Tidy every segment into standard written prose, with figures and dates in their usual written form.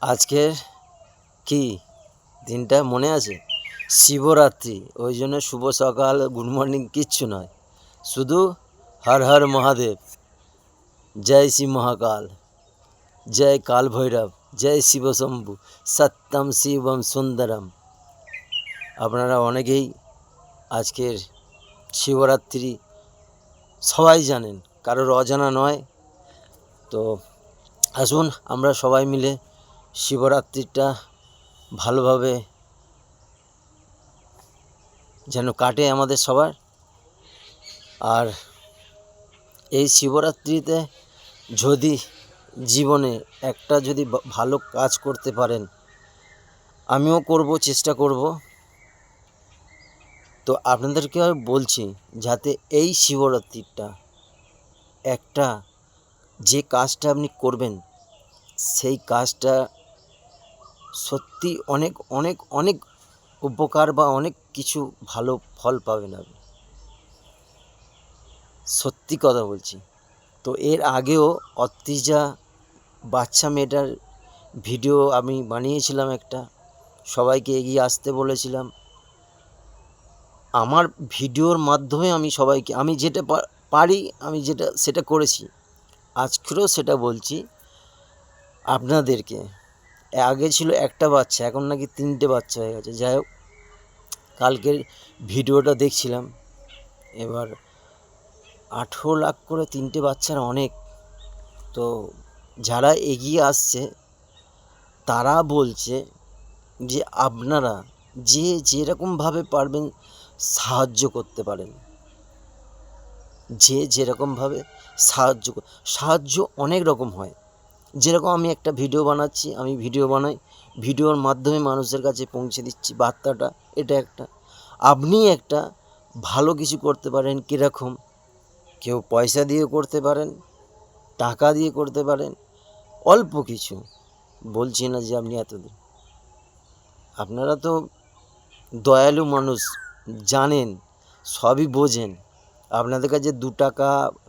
আজকের কি দিনটা মনে আছে? শিবরাত্রি। ওই জন্য শুভ সকাল, গুড মর্নিং কিচ্ছু নয়, শুধু হর হর মহাদেব, জয় শ্রী মহাকাল, জয় কাল ভৈরব, জয় শিব শম্ভু, সত্যম শিবম সুন্দরম। আপনারা অনেকেই আজকের শিবরাত্রি সবাই জানেন, কারোর অজানা নয়। তো আসুন আমরা সবাই মিলে শিবরাত্রিটা ভালোভাবে যেন কাটে আমাদের সবার। আর এই শিবরাত্রিতে যদি জীবনে একটা যদি ভালো কাজ করতে পারেন, আমিও করব, চেষ্টা করব। তো আপনাদেরকে বলছি, যাতে এই শিবরাত্রিটা একটা যে কাজটা আপনি করবেন, সেই কাজটা সত্যি অনেক অনেক অনেক উপকার বা অনেক কিছু ভালো ফল পাবেন আপনি, সত্যি কথা বলছি। তো এর আগেও অত্রিজা বাচ্চা মেয়েটার ভিডিও আমি বানিয়েছিলাম একটা, সবাইকে এগিয়ে আসতে বলেছিলাম। আমার ভিডিওর মাধ্যমে আমি সবাইকে, আমি যেটা পারি আমি সেটা করেছি। আজকেও সেটা বলছি আপনাদেরকে। আগে ছিল একটা বাচ্চা, এখন নাকি 3টে বাচ্চা হয়ে গেছে। যাই হোক, কালকের ভিডিওটা দেখছিলাম। এবার 18 লাখ করে 3টে বাচ্চার অনেক। তো যারা এগিয়ে আসছে তারা বলছে যে আপনারা যে যেরকমভাবে পারবেন সাহায্য করতে পারেন, যে যেরকমভাবে সাহায্য অনেক রকম হয়। যেরকম আমি একটা ভিডিও বানাচ্ছি, আমি ভিডিও বানাই, ভিডিওর মাধ্যমে মানুষের কাছে পৌঁছে দিচ্ছি বার্তাটা। এটা একটা। আপনি একটা ভালো কিছু করতে পারেন। কীরকম? কেউ পয়সা দিয়ে করতে পারেন, টাকা দিয়ে করতে পারেন, অল্প কিছু। বলছি না যে আপনি এতদিন, আপনারা তো দয়ালু মানুষ, জানেন, সবই বোঝেন। আপনাদের কাছে 2 টাকা,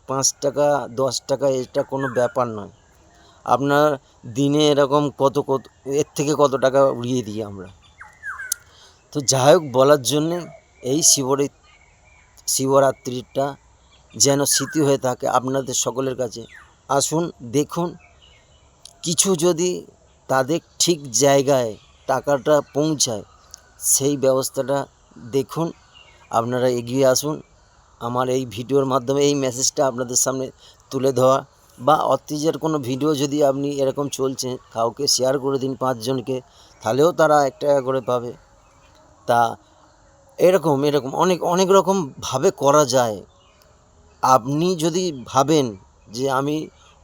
5 টাকা, 10 টাকা এটা কোনো ব্যাপার নয়। আপনার দিনে এরকম কত এর থেকে কত টাকা উড়িয়ে দিই আমরা। তো যাই হোক, বলার জন্যে এই শিবরাত্রিটা যেন স্মৃতি হয়ে থাকে আপনাদের সকলের কাছে। আসুন, দেখুন, কিছু যদি তাদের ঠিক জায়গায় টাকাটা পৌঁছায়, সেই ব্যবস্থাটা দেখুন। আপনারা এগিয়ে আসুন। আমার এই ভিডিওর মাধ্যমে এই মেসেজটা আপনাদের সামনে তুলে ধরা। বা অত্রিজার কোনো ভিডিও যদি আপনি এরকম চলছে, কাউকে শেয়ার করে দিন 5 জনকে, তাহলেও তারা 1 টাকা করে পাবে। তা এরকম অনেক অনেক রকমভাবে করা যায়। আপনি যদি ভাবেন যে আমি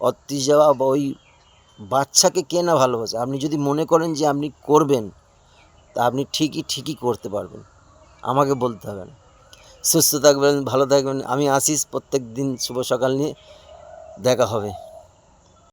অত্রিজা বা ওই বাচ্চাকে কে না ভালোবাসে, আপনি যদি মনে করেন যে আপনি করবেন, তা আপনি ঠিকই করতে পারবেন। আমাকে বলতে হবে না। সুস্থ থাকবেন, ভালো থাকবেন। আমি আসিস, প্রত্যেক দিন শুভ সকাল নিয়ে দেখা হবে।